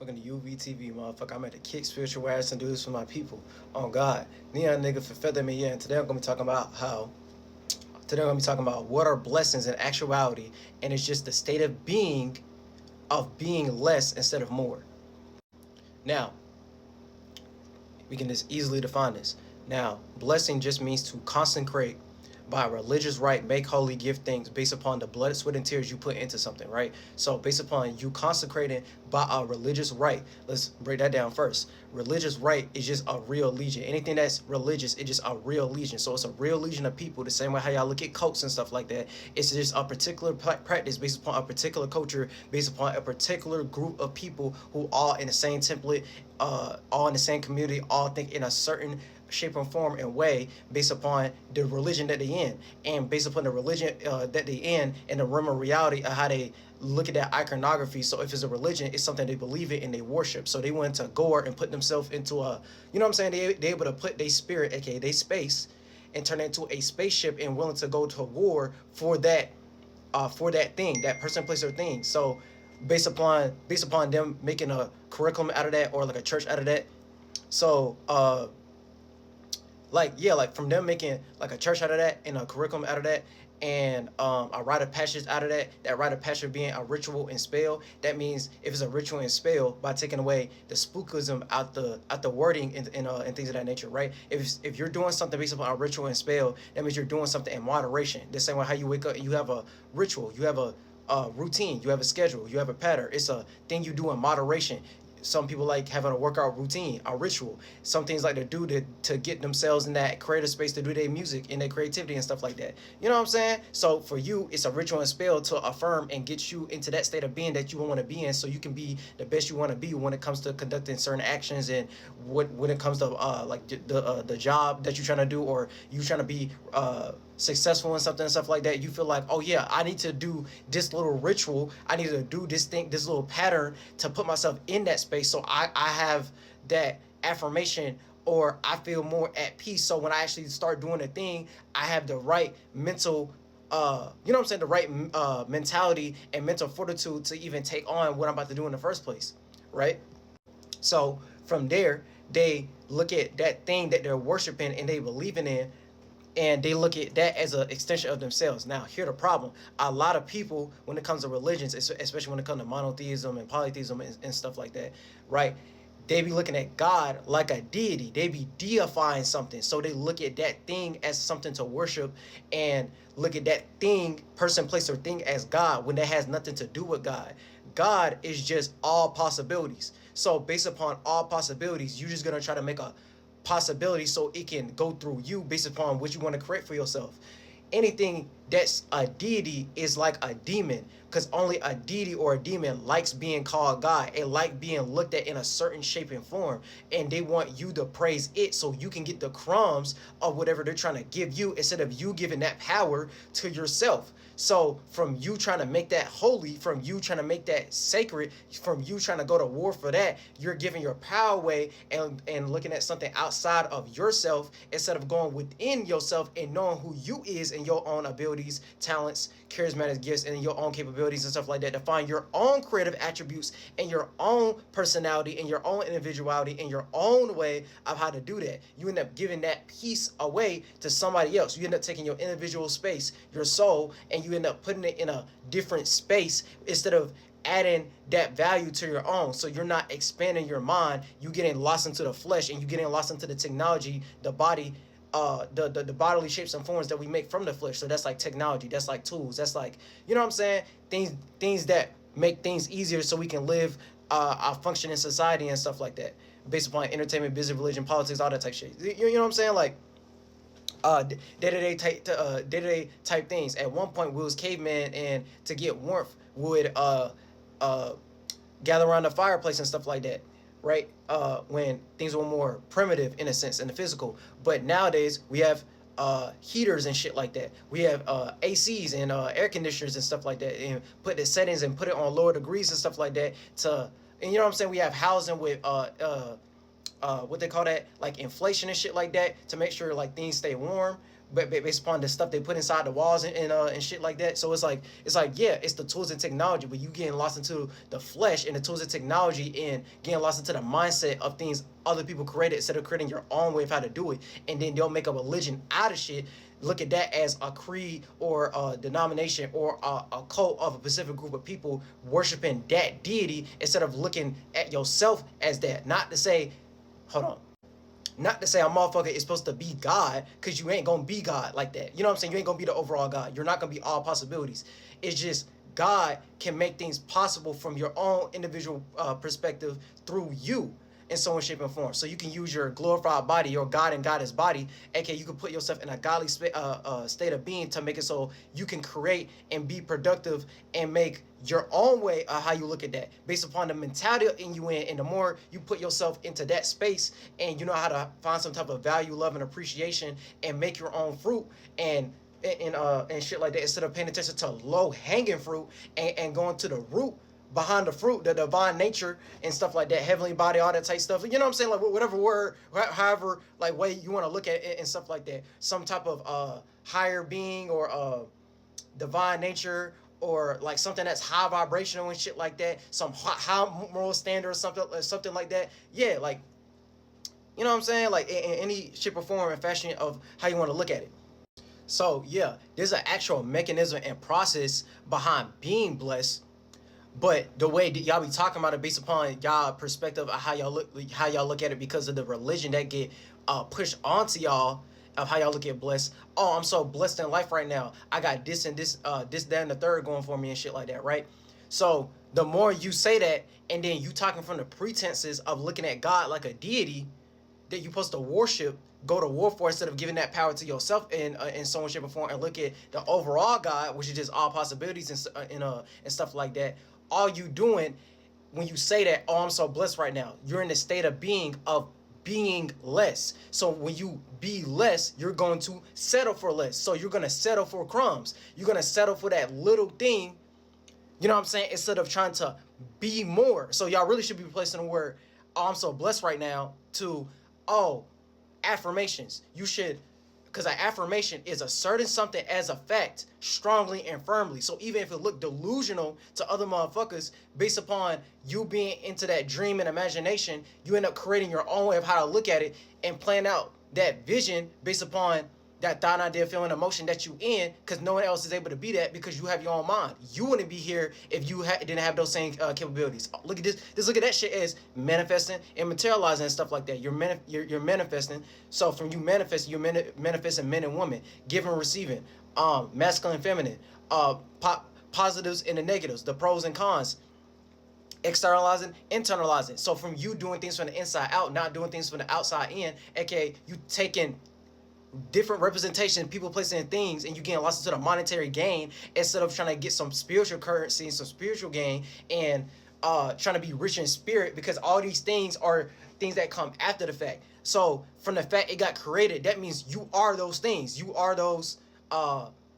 Welcome to UVTV, motherfucker. I'm at the kick spiritual ass and do this for my people. On God. Neon nigga for feather me in. Today I'm gonna be talking about what are blessings in actuality, and it's just the state of being less instead of more. Now, we can just easily define this. Now, blessing just means to consecrate by a religious right, make holy, give things based upon the blood, sweat, and tears you put into something, right? So, based upon you consecrating by a religious right, let's break that down first. Religious right is just a real legion. Anything that's religious, it's just a real legion. So, it's a real legion of people, the same way how y'all look at cults and stuff like that. It's just a particular practice based upon a particular culture, based upon a particular group of people who all in the same template, all in the same community, all think in a certain shape or form and way based upon the religion that they in, and based upon the religion that they in and the realm of reality of how they look at that iconography. So if it's a religion, it's something they believe in and they worship. So they went to gore and put themselves into a, you know what I'm saying, they able to put their spirit, aka they space, and turn it into a spaceship and willing to go to war for that thing, that person, place, or thing. So based upon them making a curriculum out of that, or like a church out of that. So like from them making like a church out of that and a curriculum out of that, and a rite of passage out of that rite of passage being a ritual and spell. That means if it's a ritual and spell, by taking away the spookism out the wording and things of that nature, right? If you're doing something based upon a ritual and spell, that means you're doing something in moderation. The same way how you wake up and you have a ritual, you have a routine, you have a schedule, you have a pattern. It's a thing you do in moderation. Some people like having a workout routine, a ritual. Some things like to do to get themselves in that creative space to do their music and their creativity and stuff like that. You know what I'm saying? So for you, it's a ritual and spell to affirm and get you into that state of being that you want to be in, so you can be the best you want to be when it comes to conducting certain actions, and when it comes to like the job that you're trying to do, or you trying to be successful in something and stuff like that. You feel like, oh yeah, I need to do this little ritual, I need to do this thing, this little pattern to put myself in that space, so I have that affirmation, or I feel more at peace. So when I actually start doing a thing, I have the right mental you know what I'm saying, the right mentality and mental fortitude to even take on what I'm about to do in the first place, right? So from there, they look at that thing that they're worshiping and they believing in, and they look at that as an extension of themselves. Now, here's the problem: a lot of people, when it comes to religions, especially when it comes to monotheism and polytheism and stuff like that, right? They be looking at God like a deity. They be deifying something. So they look at that thing as something to worship, and look at that thing, person, place, or thing as God, when that has nothing to do with God. God is just all possibilities. So based upon all possibilities, you're just gonna try to make a possibility so it can go through you based upon what you want to create for yourself. Anything that's a deity is like a demon, because only a deity or a demon likes being called God. It like being looked at in a certain shape and form, and they want you to praise it so you can get the crumbs of whatever they're trying to give you, instead of you giving that power to yourself. So from you trying to make that holy, from you trying to make that sacred, from you trying to go to war for that, you're giving your power away, and looking at something outside of yourself instead of going within yourself and knowing who you is and your own abilities, talents, charismatic gifts, and your own capabilities and stuff like that, to find your own creative attributes and your own personality and your own individuality and your own way of how to do that. You end up giving that piece away to somebody else. You end up taking your individual space, your soul, and you end up putting it in a different space instead of adding that value to your own. So you're not expanding your mind, you getting lost into the flesh, and you getting lost into the technology, the body, the bodily shapes and forms that we make from the flesh. So that's like technology, that's like tools, that's like, you know what I'm saying, things that make things easier so we can live our function in society and stuff like that, based upon entertainment, business, religion, politics, all that type shit. You know what I'm saying? Like day-to-day type things. At one point we was cavemen, and to get warmth would uh gather around the fireplace and stuff like that, right? When things were more primitive in a sense, in the physical. But nowadays we have heaters and shit like that. We have ACs and air conditioners and stuff like that, and put the settings and put it on lower degrees and stuff like that, to, and you know what I'm saying, we have housing with what they call that, like inflation and shit like that, to make sure like things stay warm. but based upon the stuff they put inside the walls and shit like that. So it's like yeah, it's the tools and technology, but you getting lost into the flesh and the tools and technology and getting lost into the mindset of things other people created instead of creating your own way of how to do it. And then they'll make a religion out of shit. Look at that as a creed or a denomination or a cult of a specific group of people worshiping that deity instead of looking at yourself as that. Not to say, hold on, not to say a motherfucker is supposed to be God, because you ain't gonna be God like that. You know what I'm saying? You ain't gonna be the overall God. You're not gonna be all possibilities. It's just God can make things possible from your own individual perspective through you in some shape and form. So you can use your glorified body, your God and goddess body, aka you can put yourself in a godly state of being to make it so you can create and be productive and make your own way of how you look at that based upon the mentality in you in. And the more you put yourself into that space and you know how to find some type of value, love, and appreciation and make your own fruit and shit like that, instead of paying attention to low hanging fruit and going to the root behind the fruit, the divine nature and stuff like that, heavenly body, all that type stuff. You know what I'm saying? Like whatever word, however, like way you want to look at it and stuff like that. Some type of higher being or divine nature, or like something that's high vibrational and shit like that. Some high moral standard or something like that. Yeah, like you know what I'm saying? Like in any shape or form and fashion of how you want to look at it. So yeah, there's an actual mechanism and process behind being blessed. But the way that y'all be talking about it based upon y'all perspective of how y'all look at it because of the religion that get pushed onto y'all of how y'all look at blessed. Oh, I'm so blessed in life right now. I got this and this, this, that, and the third going for me and shit like that, right? So the more you say that, and then you talking from the pretenses of looking at God like a deity that you're supposed to worship, go to war for, instead of giving that power to yourself in some shape or form, and look at the overall God, which is just all possibilities and stuff like that. All you doing when you say that, oh, I'm so blessed right now, you're in the state of being less. So when you be less, you're going to settle for less. So you're going to settle for crumbs. You're going to settle for that little thing, you know what I'm saying, instead of trying to be more. So y'all really should be replacing the word, oh, I'm so blessed right now, to, oh, affirmations. You should, because an affirmation is asserting something as a fact strongly and firmly. So even if it look delusional to other motherfuckers, based upon you being into that dream and imagination, you end up creating your own way of how to look at it and plan out that vision based upon that thought, idea, feeling, emotion that you in, because no one else is able to be that because you have your own mind. You wouldn't be here if you didn't have those same capabilities. Look at this. Just look at that shit as manifesting and materializing and stuff like that. You're manifesting. So from you manifesting, you're manifesting men and women, giving, receiving, masculine, feminine, positives and the negatives, the pros and cons, externalizing, internalizing. So from you doing things from the inside out, not doing things from the outside in, aka you taking different representation, people, places, and things, and you getting lost into the monetary gain instead of trying to get some spiritual currency and some spiritual gain and trying to be rich in spirit, because all these things are things that come after the fact. So from the fact it got created, that means you are those things. You are those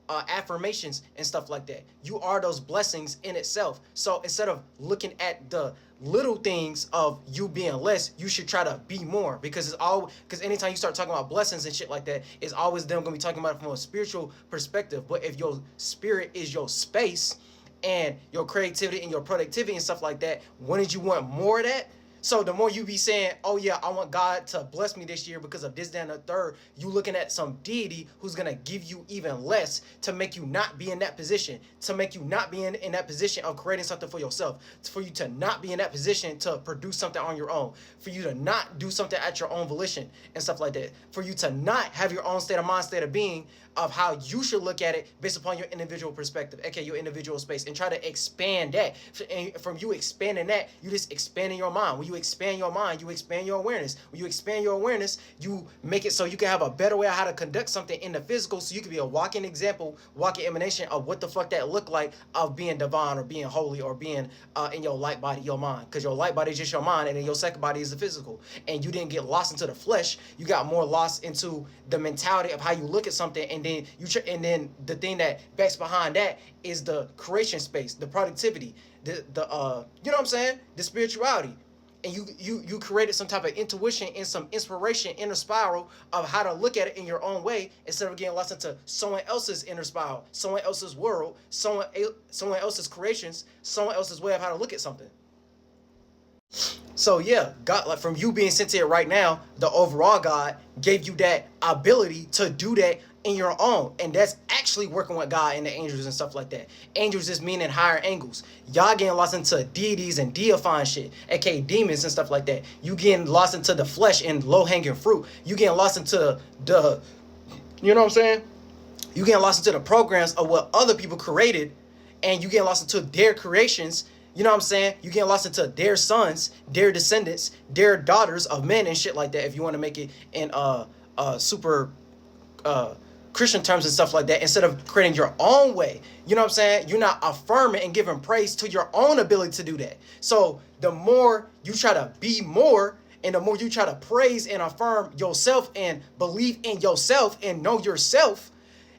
affirmations and stuff like that. You are those blessings in itself. So instead of looking at the little things of you being less, you should try to be more, because because anytime you start talking about blessings and shit like that, it's always them gonna be talking about it from a spiritual perspective. But if your spirit is your space and your creativity and your productivity and stuff like that, wouldn't you want more of that? So the more you be saying, oh yeah, I want God to bless me this year because of this, that, and the third, you looking at some deity who's going to give you even less to make you not be in that position, to make you not be in that position of creating something for yourself, for you to not be in that position to produce something on your own, for you to not do something at your own volition and stuff like that, for you to not have your own state of mind, state of being of how you should look at it based upon your individual perspective, aka your individual space, and try to expand that. And from you expanding that, you just expanding your mind. When you expand your mind, you expand your awareness. When you expand your awareness, you make it so you can have a better way of how to conduct something in the physical, so you can be a walking example, walking emanation of what the fuck that look like of being divine or being holy or being in your light body, your mind. Because your light body is just your mind, and then your second body is the physical. And you didn't get lost into the flesh. You got more lost into the mentality of how you look at something, and then the thing that backs behind that is the creation space, the productivity, the you know what I'm saying, the spirituality. and you created some type of intuition and some inspiration, inner spiral of how to look at it in your own way, instead of getting lost into someone else's inner spiral, someone else's world, someone else's creations, someone else's way of how to look at something. So yeah, God, like from you being sentient right now, the overall God gave you that ability to do that in your own, and that's actually working with God and the angels and stuff like that. Angels just meaning higher angles. Y'all getting lost into deities and deifying shit, aka demons and stuff like that. You getting lost into the flesh and low hanging fruit. You getting lost into the, you know what I'm saying? You getting lost into the programs of what other people created, and you getting lost into their creations. You know what I'm saying? You getting lost into their sons, their descendants, their daughters of men and shit like that. If you want to make it in super Christian terms and stuff like that, instead of creating your own way. You know what I'm saying? You're not affirming and giving praise to your own ability to do that. So the more you try to be more, and the more you try to praise and affirm yourself and believe in yourself and know yourself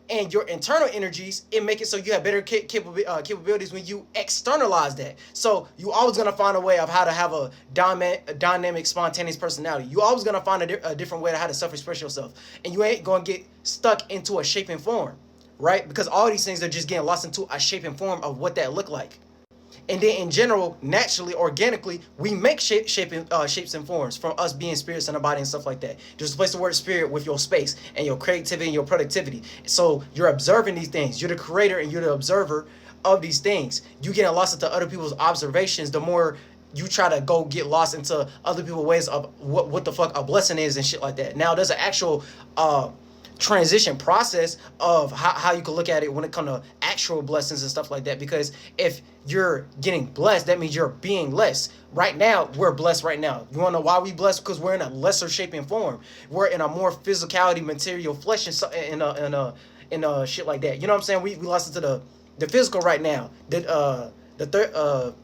and your internal energies, it make it so you have better capabilities when you externalize that. So you always gonna find a way of how to have a dynamic, spontaneous personality. You always gonna find a different way to how to self-express yourself, and you ain't gonna get stuck into a shape and form, right? Because all these things are just getting lost into a shape and form of what that look like. And then in general, naturally, organically, we make shapes and forms from us being spirits in a body and stuff like that. Just replace the word spirit with your space and your creativity and your productivity. So you're observing these things. You're the creator and you're the observer of these things. You getting lost into other people's observations, the more you try to go get lost into other people's ways of what the fuck a blessing is and shit like that. Now there's an actual transition process of how you can look at it when it comes to actual blessings and stuff like that, because if you're getting blessed, that means you're being less. Right now we're blessed. Right now, you want to know why we blessed? Because we're in a lesser shape and form. We're in a more physicality, material, flesh, and in a shit like that. You know what I'm saying? We lost into the physical right now. The third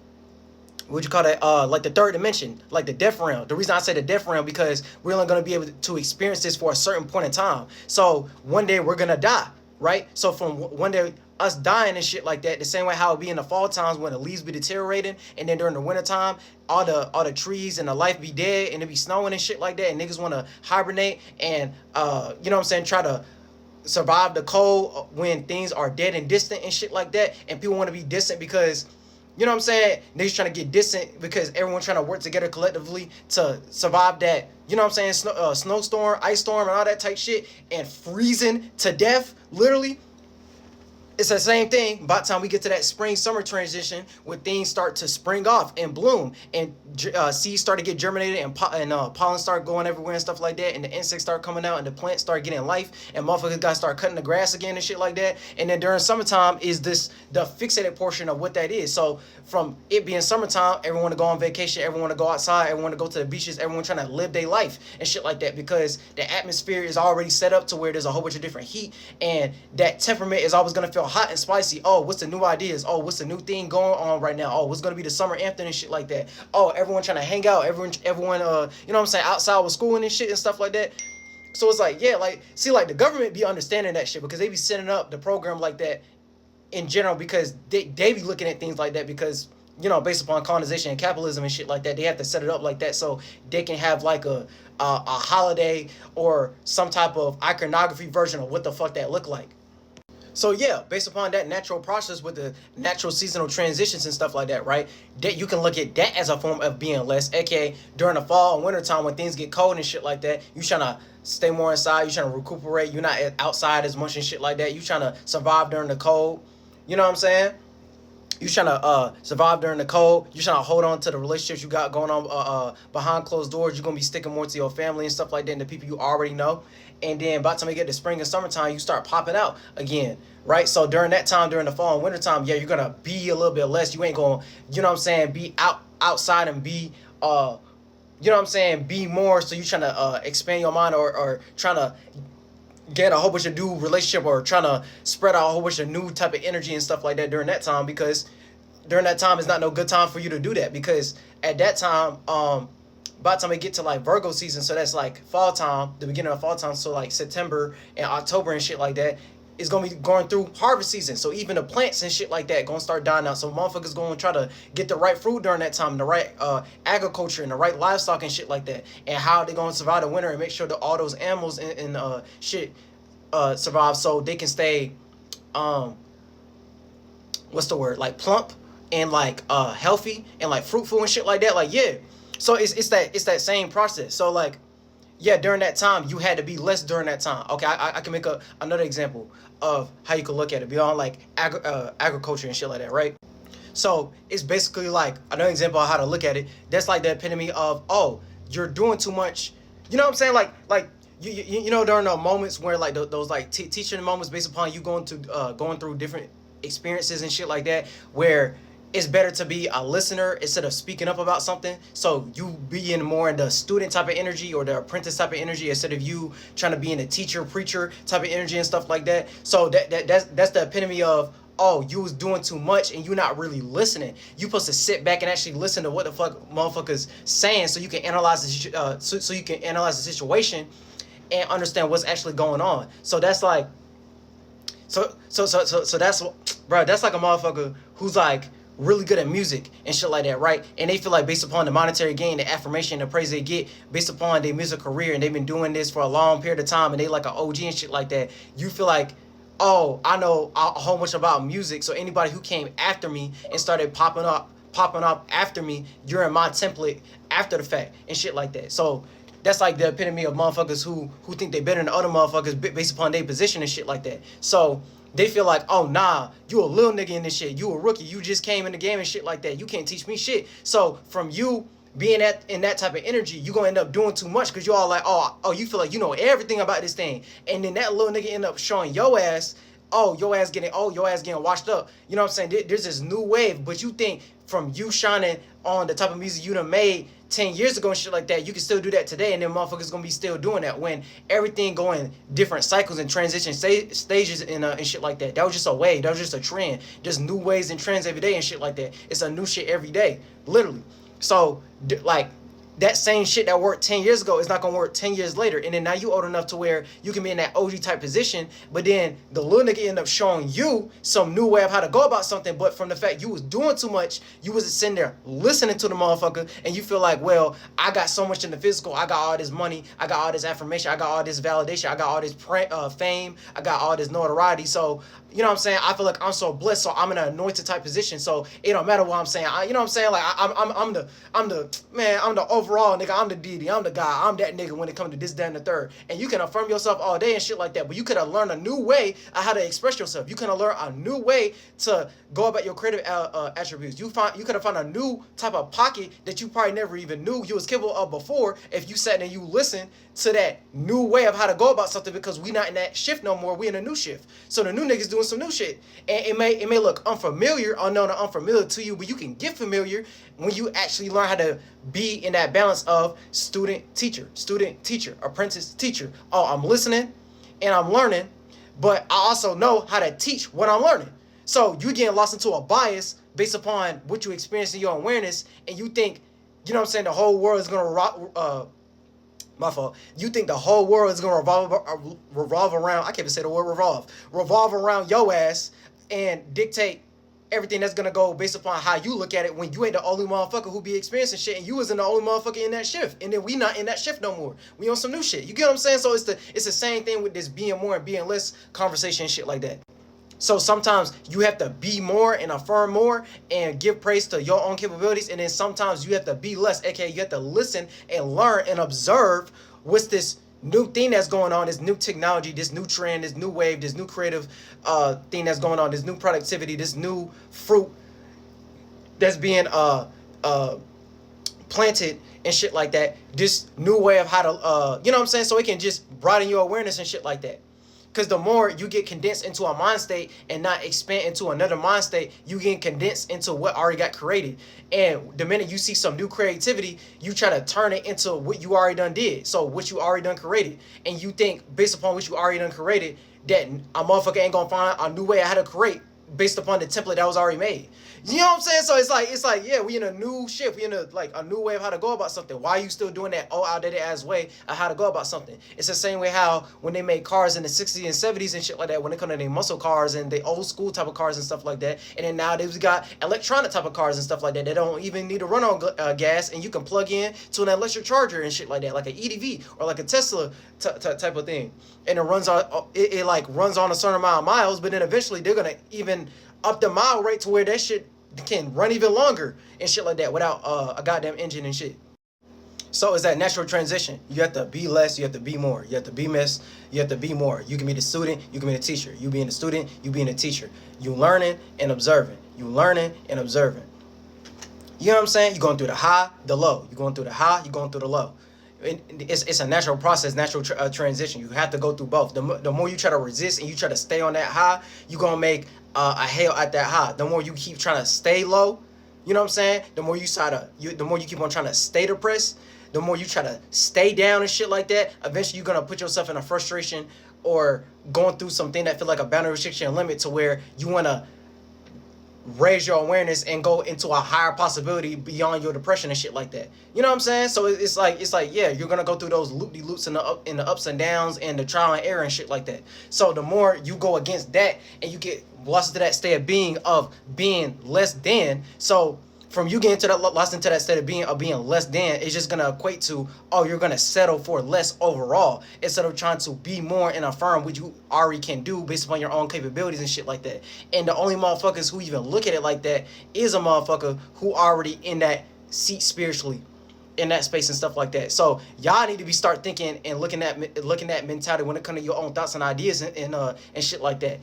what you call that, like the third dimension, like the death realm. The reason I say the death realm, because we're only going to be able to experience this for a certain point in time. So one day we're going to die, right? So from one day us dying and shit like that, the same way how it be in the fall times when the leaves be deteriorating, and then during the winter time all the trees and the life be dead and it be snowing and shit like that, and niggas want to hibernate and you know what I'm saying, try to survive the cold when things are dead and distant and shit like that. And people want to be distant because, you know what I'm saying, niggas trying to get distant because everyone trying to work together collectively to survive that, you know what I'm saying, snowstorm, ice storm, and all that type shit, and freezing to death, literally. It's the same thing by the time we get to that spring summer transition, when things start to spring off and bloom, and seeds start to get germinated, and pollen start going everywhere and stuff like that, and the insects start coming out, and the plants start getting life, and motherfuckers gotta start cutting the grass again and shit like that. And then during summertime is the fixated portion of what that is. So from it being summertime, everyone want to go on vacation, everyone want to go outside, everyone want to go to the beaches, everyone trying to live their life and shit like that, because the atmosphere is already set up to where there's a whole bunch of different heat, and that temperament is always gonna feel hot and spicy. Oh, what's the new ideas? Oh, what's the new thing going on right now? Oh, what's gonna be the summer anthem and shit like that? Oh, everyone trying to hang out, everyone you know what I'm saying, outside with school and shit and stuff like that. So it's like, yeah, like, see, like the government be understanding that shit, because they be setting up the program like that in general, because they be looking at things like that, because, you know, based upon colonization and capitalism and shit like that, they have to set it up like that so they can have like a holiday or some type of iconography version of what the fuck that look like. So yeah, based upon that natural process with the natural seasonal transitions and stuff like that, right? That you can look at that as a form of being less, aka during the fall and winter time when things get cold and shit like that, you trying to stay more inside, you trying to recuperate, you're not outside as much and shit like that, you trying to survive during the cold, you know what I'm saying? You trying to survive during the cold. You trying to hold on to the relationships you got going on behind closed doors. You're gonna be sticking more to your family and stuff like that, and the people you already know. And then by the time you get to spring and summertime, you start popping out again, right? So during that time, during the fall and winter time, yeah, you're gonna be a little bit less. You ain't gonna, you know what I'm saying, be outside and be you know what I'm saying, be more. So you trying to expand your mind, or trying to get a whole bunch of new relationship, or trying to spread out a whole bunch of new type of energy and stuff like that during that time, because during that time is not no good time for you to do that, because at that time, by the time we get to like Virgo season, so that's like fall time, the beginning of fall time, so like September and October and shit like that, is gonna be going through harvest season. So even the plants and shit like that gonna start dying out. So motherfuckers gonna try to get the right food during that time, the right agriculture and the right livestock and shit like that. And how they gonna survive the winter and make sure that all those animals and shit survive so they can stay what's the word, like plump and like healthy and like fruitful and shit like that. Like yeah. So it's that same process. So like yeah, during that time you had to be less during that time. Okay, I can make another example of how you could look at it beyond like agriculture and shit like that, right? So it's basically like another example of how to look at it. That's like the epitome of, oh, you're doing too much. You know what I'm saying? Like you know, during the moments where like those like teaching moments based upon you going through different experiences and shit like that, where it's better to be a listener instead of speaking up about something. So you being more in the student type of energy or the apprentice type of energy instead of you trying to be in the teacher preacher type of energy and stuff like that. So that's the epitome of, oh, you was doing too much and you're not really listening. You supposed to sit back and actually listen to what the fuck motherfuckers saying, so you can analyze so you can analyze the situation and understand what's actually going on. So that's like, so that's, bro, that's like a motherfucker who's like really good at music and shit like that, right? And they feel like based upon the monetary gain, the affirmation, the praise they get based upon their music career, and they've been doing this for a long period of time, and they like an OG and shit like that. You feel like, oh, I know a whole bunch about music, so anybody who came after me and started popping up after me, you're in my template after the fact and shit like that. So that's like the epitome of motherfuckers who think they better than other motherfuckers based upon their position and shit like that. So they feel like, oh nah, you a little nigga in this shit, you a rookie, you just came in the game and shit like that, you can't teach me shit. So from you being in that type of energy, you gonna end up doing too much because you all like, oh, you feel like you know everything about this thing, and then that little nigga end up showing your ass, your ass getting washed up. You know what I'm saying? There's this new wave, but you think from you shining on the type of music you done made 10 years ago and shit like that, you can still do that today, and then motherfuckers gonna be still doing that when everything going different cycles and transition stages and shit like that. That was just a wave. That was just a trend. Just new waves and trends every day and shit like that. It's a new shit every day, literally. So like that same shit that worked 10 years ago is not gonna work 10 years later. And then now you old enough to where you can be in that OG type position, but then the little nigga end up showing you some new way of how to go about something. But from the fact you was doing too much, you wasn't sitting there listening to the motherfucker, and you feel like, well, I got so much in the physical, I got all this money, I got all this affirmation, I got all this validation, I got all this fame, I got all this notoriety. So you know what I'm saying? I feel like I'm so blessed, so I'm in an anointed type position. So it don't matter what I'm saying. You know what I'm saying? Like I'm the man. I'm the overall nigga. I'm the deity. I'm the guy. I'm that nigga when it comes to this, that, and the third. And you can affirm yourself all day and shit like that. But you could have learned a new way of how to express yourself. You could have learned a new way to go about your creative attributes. You could have found a new type of pocket that you probably never even knew you was capable of before if you sat and you listened to that new way of how to go about something, because we not in that shift no more. We in a new shift. So the new niggas doing some new shit. And it may look unfamiliar, unknown, or unfamiliar to you, but you can get familiar when you actually learn how to be in that balance of student, teacher, apprentice, teacher. Oh, I'm listening and I'm learning, but I also know how to teach what I'm learning. So you getting lost into a bias based upon what you experience in your awareness, and you think, you know what I'm saying, the whole world is gonna my fault. You think the whole world is gonna revolve around, I can't even say the word revolve around your ass and dictate everything that's gonna go based upon how you look at it, when you ain't the only motherfucker who be experiencing shit, and you wasn't the only motherfucker in that shift, and then we not in that shift no more. We on some new shit. You get what I'm saying? So it's the same thing with this being more and being less conversation and shit like that. So sometimes you have to be more and affirm more and give praise to your own capabilities, and then sometimes you have to be less, aka you have to listen and learn and observe what's this new thing that's going on, this new technology, this new trend, this new wave, this new creative thing that's going on, this new productivity, this new fruit that's being planted and shit like that. This new way of how to you know what I'm saying? So it can just broaden your awareness and shit like that. Because the more you get condensed into a mind state and not expand into another mind state, you get condensed into what already got created. And the minute you see some new creativity, you try to turn it into what you already done did. So what you already done created. And you think based upon what you already done created, that a motherfucker ain't gonna find a new way of how to create based upon the template that was already made. You know what I'm saying? So it's like yeah, we in a new shift. We in a like a new way of how to go about something. Why are you still doing that old outdated ass way of how to go about something? It's the same way how when they made cars in the 60s and 70s and shit like that, when it come to their muscle cars and the old school type of cars and stuff like that, and then nowadays we got electronic type of cars and stuff like that. They don't even need to run on gas, and you can plug in to an electric charger and shit like that, like an EDV or like a Tesla type of thing, and it runs on it like runs on a certain amount of miles, but then eventually they're gonna even up the mile rate to where that shit can run even longer and shit like that without a goddamn engine and shit. So it's that natural transition. You have to be less, you have to be more. You have to be less, you have to be more. You can be the student, you can be the teacher. You being the student, you being the teacher. You learning and observing. You learning and observing. You know what I'm saying? You're going through the high, the low. You're going through the high, you're going through the low. It's a natural process, natural transition. You have to go through both. The more you try to resist and you try to stay on that high, you're going to make a hell at that high. The more you keep trying to stay low, you know what I'm saying? The more the more you keep on trying to stay depressed, the more you try to stay down and shit like that, eventually you're going to put yourself in a frustration or going through something that feel like a boundary restriction limit to where you want to raise your awareness and go into a higher possibility beyond your depression and shit like that. You know what I'm saying? So it's like yeah, you're gonna go through those loop-de-loops in the ups and downs and the trial and error and shit like that. So the more you go against that and you get lost into that state of being less than, so from you getting to that lost into that state of being less than, it's just gonna equate to, oh, you're gonna settle for less overall instead of trying to be more and affirm what you already can do based upon your own capabilities and shit like that. And the only motherfuckers who even look at it like that is a motherfucker who already in that seat spiritually, in that space and stuff like that. So y'all need to be start thinking and looking at mentality when it comes to your own thoughts and ideas and shit like that.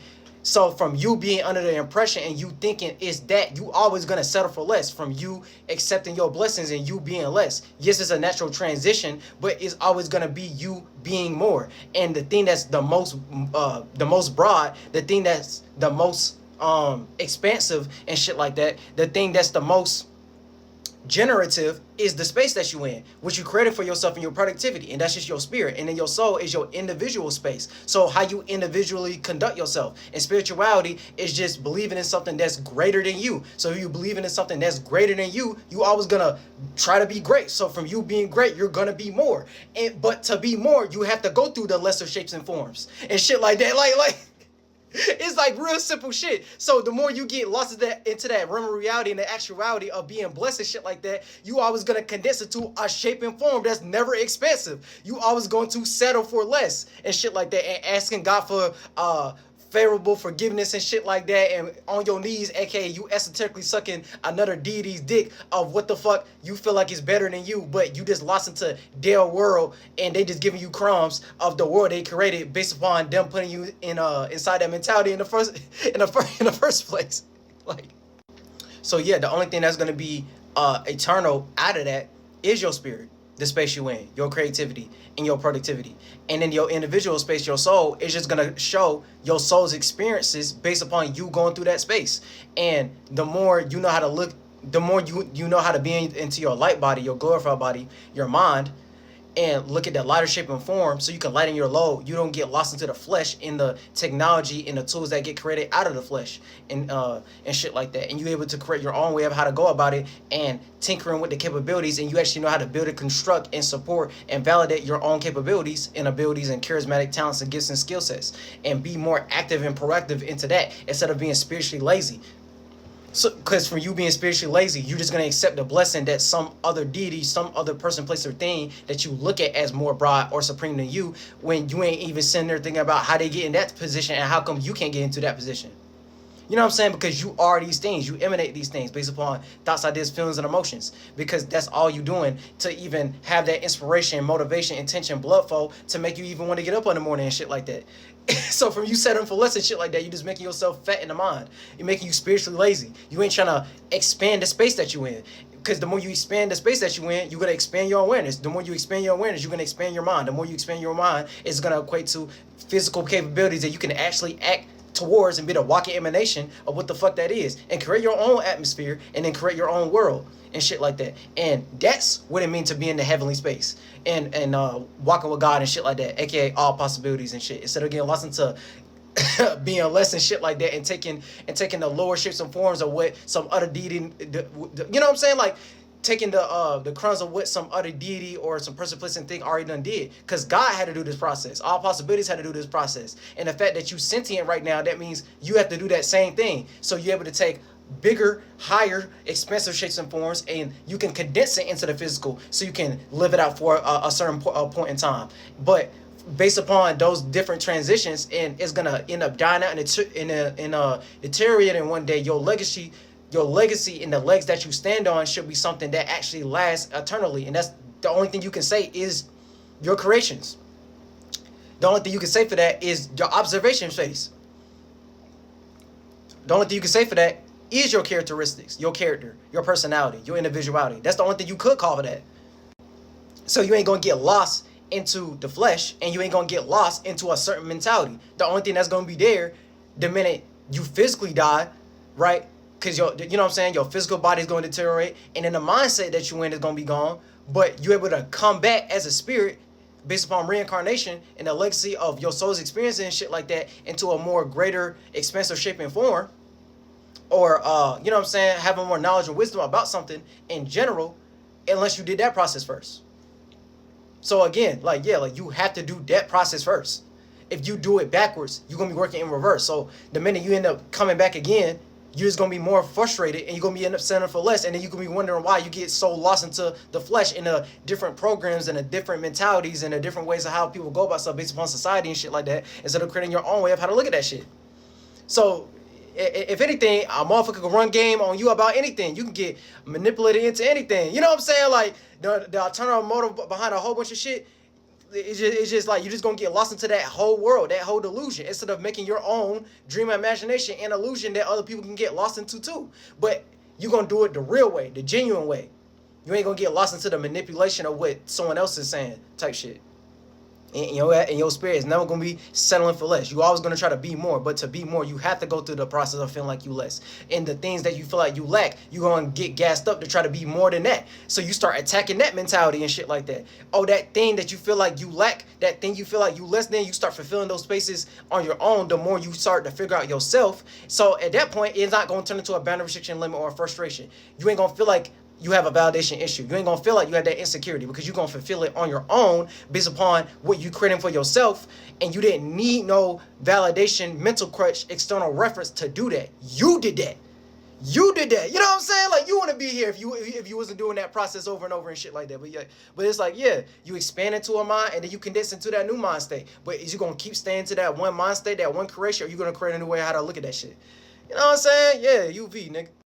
So from you being under the impression and you thinking it's that, you always gonna settle for less. From you accepting your blessings and you being less. Yes, it's a natural transition, but it's always gonna be you being more. And the thing that's the most broad, the thing that's the most expansive and shit like that, the thing that's the most generative is the space that you in, which you created for yourself and your productivity, and that's just your spirit. And then your soul is your individual space, so how you individually conduct yourself. And spirituality is just believing in something that's greater than you. So if you believing in something that's greater than you, you always gonna try to be great. So from you being great, you're gonna be more. But to be more, you have to go through the lesser shapes and forms and shit like that. Like it's like real simple shit. So the more you get lost into that realm of reality and the actuality of being blessed and shit like that, you always gonna condense it to a shape and form that's never expensive. You always going to settle for less and shit like that, and asking God for favorable forgiveness and shit like that, and on your knees, aka you esoterically sucking another deity's dick of what the fuck you feel like is better than you, but you just lost into their world and they just giving you crumbs of the world they created based upon them putting you in inside that mentality in the first place. Like, so yeah, the only thing that's gonna be eternal out of that is your spirit, the space you in, your creativity and your productivity. And in your individual space, your soul is just gonna show your soul's experiences based upon you going through that space. And the more you know how to look, the more you know how to be into your light body, your glorified body, your mind, and look at that lighter shape and form so you can lighten your load. You don't get lost into the flesh in the technology and the tools that get created out of the flesh and shit like that. And you're able to create your own way of how to go about it and tinkering with the capabilities, and you actually know how to build and construct and support and validate your own capabilities and abilities and charismatic talents and gifts and skill sets, and be more active and proactive into that instead of being spiritually lazy. So, because from you being spiritually lazy, you're just going to accept the blessing that some other deity, some other person, place, or thing that you look at as more broad or supreme than you, when you ain't even sitting there thinking about how they get in that position and how come you can't get into that position. You know what I'm saying? Because you are these things. You emanate these things based upon thoughts, ideas, feelings, and emotions. Because that's all you doing to even have that inspiration, motivation, intention, blood flow to make you even want to get up in the morning and shit like that. So from you settling for less and shit like that, you just making yourself fat in the mind. You're making you spiritually lazy. You ain't trying to expand the space that you in. Because the more you expand the space that you in, you're going to expand your awareness. The more you expand your awareness, you're going to expand your mind. The more you expand your mind, it's going to equate to physical capabilities that you can actually act towards and be the walking emanation of what the fuck that is, and create your own atmosphere and then create your own world and shit like that. And that's what it means to be in the heavenly space and walking with God and shit like that, aka all possibilities and shit, instead of getting lost into being less and shit like that, and taking the lower shapes and forms of what some other deity, you know what I'm saying, like taking the crumbs of what some other deity or some person, place, and thing already done did. Because God had to do this process. All possibilities had to do this process. And the fact that you sentient right now, that means you have to do that same thing. So you're able to take bigger, higher, expensive shapes and forms, and you can condense it into the physical, so you can live it out for a certain point in time. But based upon those different transitions, and it's gonna end up dying out and deteriorating one day. Your legacy and the legs that you stand on should be something that actually lasts eternally, and that's the only thing you can say is your creations. The only thing you can say for that is your observation space. The only thing you can say for that is your characteristics, your character, your personality, your individuality. That's the only thing you could call for that. So you ain't gonna get lost into the flesh, and you ain't gonna get lost into a certain mentality. The only thing that's gonna be there the minute you physically die, right? Because you know what I'm saying, your physical body is going to deteriorate, and then the mindset that you in is gonna be gone. But you're able to come back as a spirit based upon reincarnation and the legacy of your soul's experience and shit like that into a more greater, expansive shape and form, or you know what I'm saying, having more knowledge and wisdom about something in general, unless you did that process first. So again, like, yeah, like you have to do that process first. If you do it backwards, you're gonna be working in reverse. So the minute you end up coming back again, you're just gonna be more frustrated, and you're gonna be end up settling for less, and then you're gonna be wondering why you get so lost into the flesh and the different programs and the different mentalities and the different ways of how people go about stuff based upon society and shit like that, instead of creating your own way of how to look at that shit. So if anything, a motherfucker can run game on you about anything. You can get manipulated into anything. You know what I'm saying? Like the alternative motive behind a whole bunch of shit. It's just like you're just gonna get lost into that whole world, that whole delusion, instead of making your own dream, imagination, and illusion that other people can get lost into too. But you're gonna do it the real way, the genuine way. You ain't gonna get lost into the manipulation of what someone else is saying, type shit. And your spirit is never gonna be settling for less. You always gonna try to be more, but to be more, you have to go through the process of feeling like you less. And the things that you feel like you lack, you gonna get gassed up to try to be more than that. So you start attacking that mentality and shit like that. Oh, that thing that you feel like you lack, that thing you feel like you less than, you start fulfilling those spaces on your own. The more you start to figure out yourself. So at that point, it's not gonna turn into a boundary, restriction, limit, or a frustration. You ain't gonna feel like you have a validation issue. You ain't gonna feel like you have that insecurity, because you're gonna fulfill it on your own based upon what you creating for yourself, and you didn't need no validation, mental crutch, external reference to do that. You did that. You did that. You know what I'm saying? Like, you want to be here if you wasn't doing that process over and over and shit like that. But yeah, but it's like, yeah, you expand into a mind, and then you condense into that new mind state. But is you gonna keep staying to that one mind state, that one creation, or you gonna create a new way how to look at that shit? You know what I'm saying? Yeah, UV, nigga.